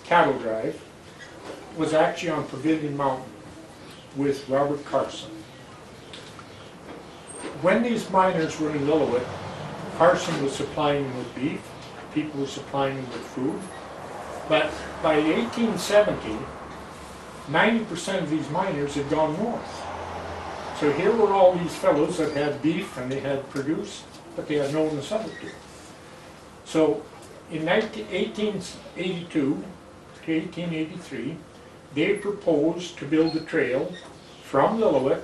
Cattle Drive was actually on Pavilion Mountain with Robert Carson. When these miners were in Lillooet, Carson was supplying them with beef, people were supplying them with food, but by 1870, 90% of these miners had gone north. So here were all these fellows that had beef and they had produce, but they had no one to sell it to. So in 1882 to 1883, they proposed to build a trail from Lillooet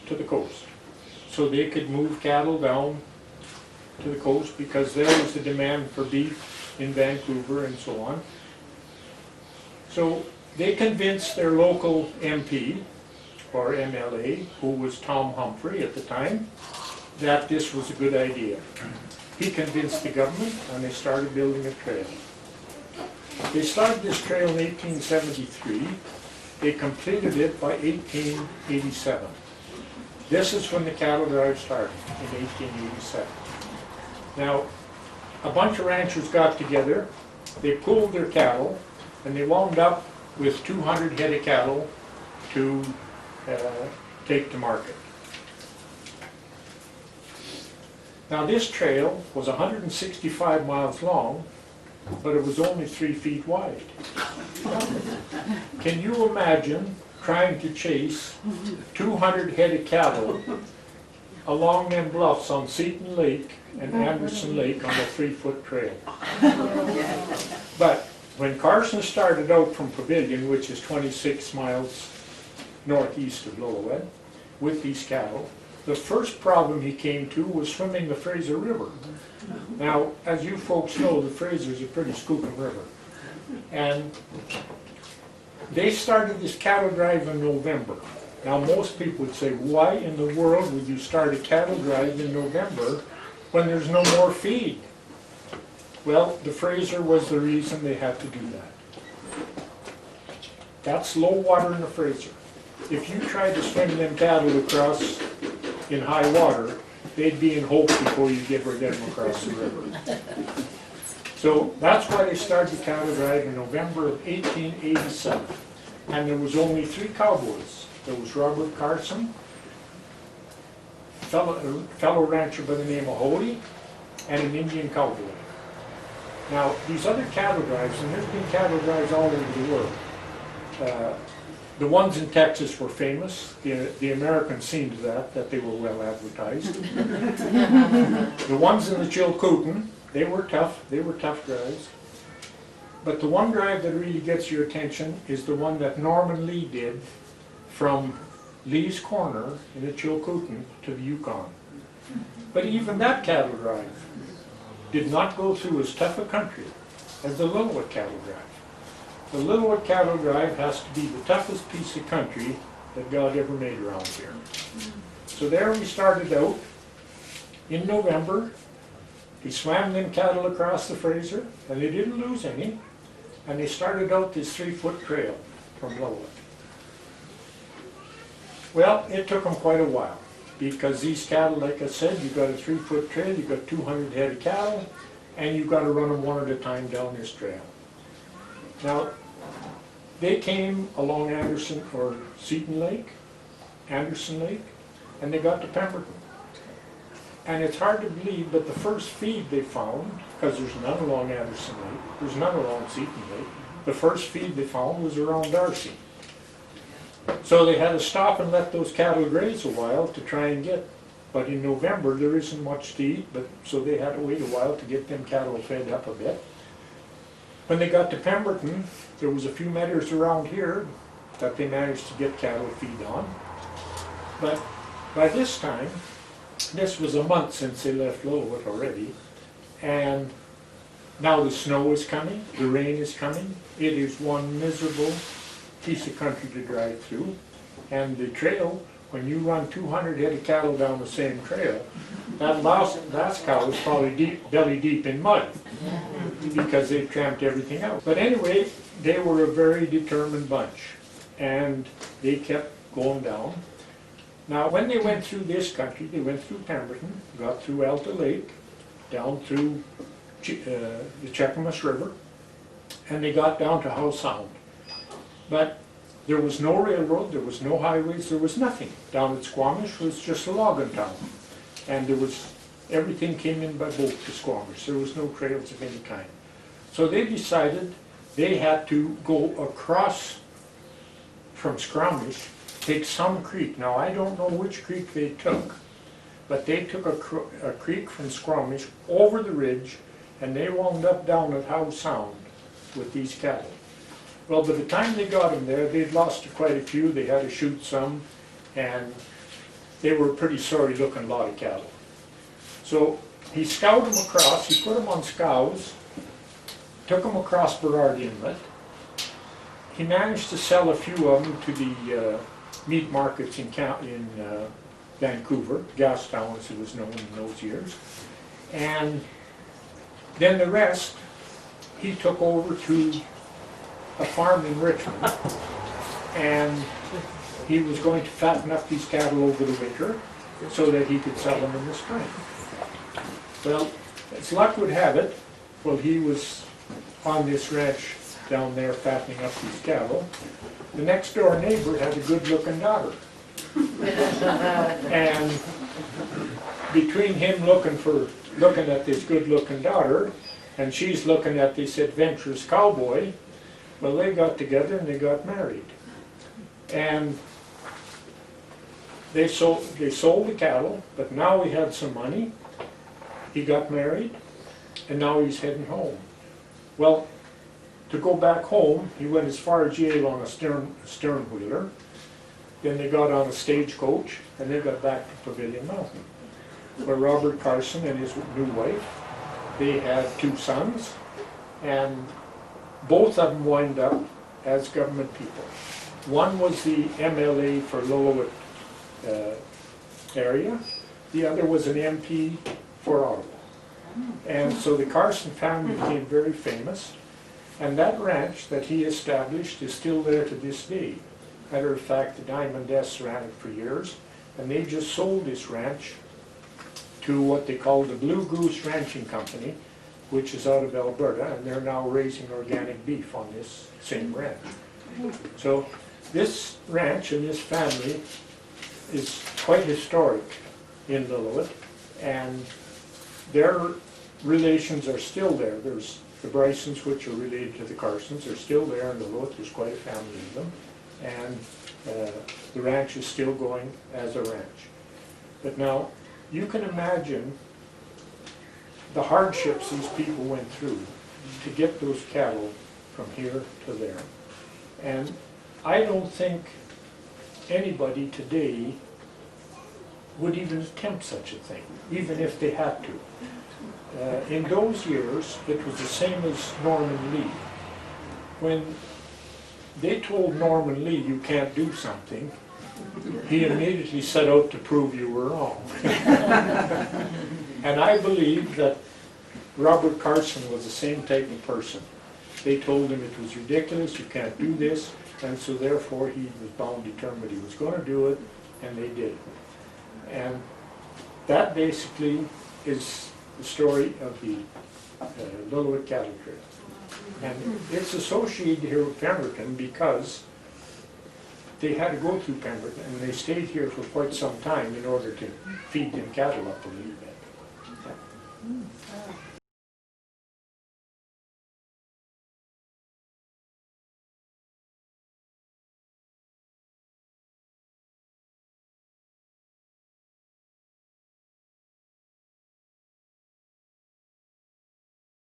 to the coast, so they could move cattle down to the coast because there was the demand for beef in Vancouver and so on. So they convinced their local MP, or MLA, who was Tom Humphrey at the time, that this was a good idea. He convinced the government and they started building a trail. They started this trail in 1873. They completed it by 1887. This is when the cattle drive started, in 1887. Now, a bunch of ranchers got together, they pooled their cattle, and they wound up with 200 head of cattle to take to market. Now this trail was 165 miles long, but it was only 3 feet wide. Can you imagine trying to chase 200 head of cattle along them bluffs on Seton Lake and Anderson Lake on a 3-foot trail? But when Carson started out from Pavilion, which is 26 miles northeast of Lillooet, with these cattle, the first problem he came to was swimming the Fraser River. Now, as you folks know, the Fraser's a pretty skookum river. And they started this cattle drive in November. Now, most people would say, why in the world would you start a cattle drive in November when there's no more feed? Well, the Fraser was the reason they had to do that. That's low water in the Fraser. If you tried to swim them cattle across in high water, they'd be in hope before you get rid of them across the river. So that's why they started the cattle drive in November of 1887. And there was only 3 cowboys. There was Robert Carson, a fellow rancher by the name of Holy, and an Indian cowboy. Now, these other cattle drives, and there's been cattle drives all over the world. The ones in Texas were famous. The Americans seen to that they were well advertised. The ones in the Chilcotin, they were tough drives. But the one drive that really gets your attention is the one that Norman Lee did from Lee's Corner in the Chilcotin to the Yukon. But even that cattle drive did not go through as tough a country as the Lillooet Cattle Drive. The Lillooet Cattle Drive has to be the toughest piece of country that God ever made around here. So there we started out in November. They swam them cattle across the Fraser, and they didn't lose any. And they started out this 3-foot trail from Lillooet. Well, it took them quite a while, because these cattle, like I said, you've got a 3-foot trail, you've got 200 head of cattle, and you've got to run them one at a time down this trail. Now, they came along Anderson, or Seton Lake, Anderson Lake, and they got to Pemberton. And it's hard to believe, but the first feed they found, because there's none along Anderson Lake, there's none along Seton Lake, the first feed they found was around Darcy. So they had to stop and let those cattle graze a while to try and get, but in November there isn't much to eat, so they had to wait a while to get them cattle fed up a bit. When they got to Pemberton, there was a few meadows around here that they managed to get cattle feed on. But by this time, this was a month since they left Lillooet already, and now the snow is coming, the rain is coming. It is one miserable piece of country to drive through, and the trail, when you run 200 head of cattle down the same trail, that last cow is probably belly deep in mud because they've tramped everything out. But anyway, they were a very determined bunch, and they kept going down. Now, when they went through this country, they went through Pemberton, got through Alta Lake, down through the Cheakamus River, and they got down to Howe Sound. But there was no railroad, there was no highways, there was nothing. Down at Squamish was just a logging town. And there was, everything came in by boat to Squamish. There was no trails of any kind. So they decided they had to go across from Squamish, take some creek. Now I don't know which creek they took, but they took a creek from Squamish over the ridge, and they wound up down at Howe Sound with these cattle. Well, by the time they got them there, they'd lost quite a few. They had to shoot some, and they were a pretty sorry looking lot of cattle. So he scoured them across, he put them on scows, took them across Burrard Inlet. He managed to sell a few of them to the meat markets in Vancouver, Gastown as it was known in those years. And then the rest he took over to a farm in Richmond, and he was going to fatten up these cattle over the winter so that he could sell them in the spring. Well, as luck would have it, while he was on this ranch down there fattening up these cattle, the next door neighbor had a good-looking daughter. And between him looking at this good-looking daughter, and she's looking at this adventurous cowboy, well, they got together and they got married. And they sold the cattle, but now he had some money. He got married, and now he's heading home. Well, to go back home, he went as far as Yale on a stern wheeler. Then they got on a stagecoach, and they got back to Pavilion Mountain, where Robert Carson and his new wife, they had 2 sons, and both of them wound up as government people. One was the MLA for Lillooet area, the other was an MP for Ottawa. And so the Carson family became very famous, and that ranch that he established is still there to this day. Matter of fact, the Diamond S ran it for years, and they just sold this ranch to what they call the Blue Goose Ranching Company, which is out of Alberta, and they're now raising organic beef on this same ranch. So this ranch and this family is quite historic in Lillooet, and their relations are still there. There's the Brysons, which are related to the Carsons, are still there in Lillooet. There's quite a family of them, and the ranch is still going as a ranch. But now, you can imagine the hardships these people went through to get those cattle from here to there. And I don't think anybody today would even attempt such a thing, even if they had to. In those years, it was the same as Norman Lee. When they told Norman Lee, you can't do something, he immediately set out to prove you were wrong. And I believe that Robert Carson was the same type of person. They told him it was ridiculous, you can't do this, and so therefore he was bound determined he was going to do it, and they did. And that basically is the story of the Lillooet Cattle Drive. And it's associated here with Pemberton because they had to go through Pemberton, and they stayed here for quite some time in order to feed them cattle up a little bit.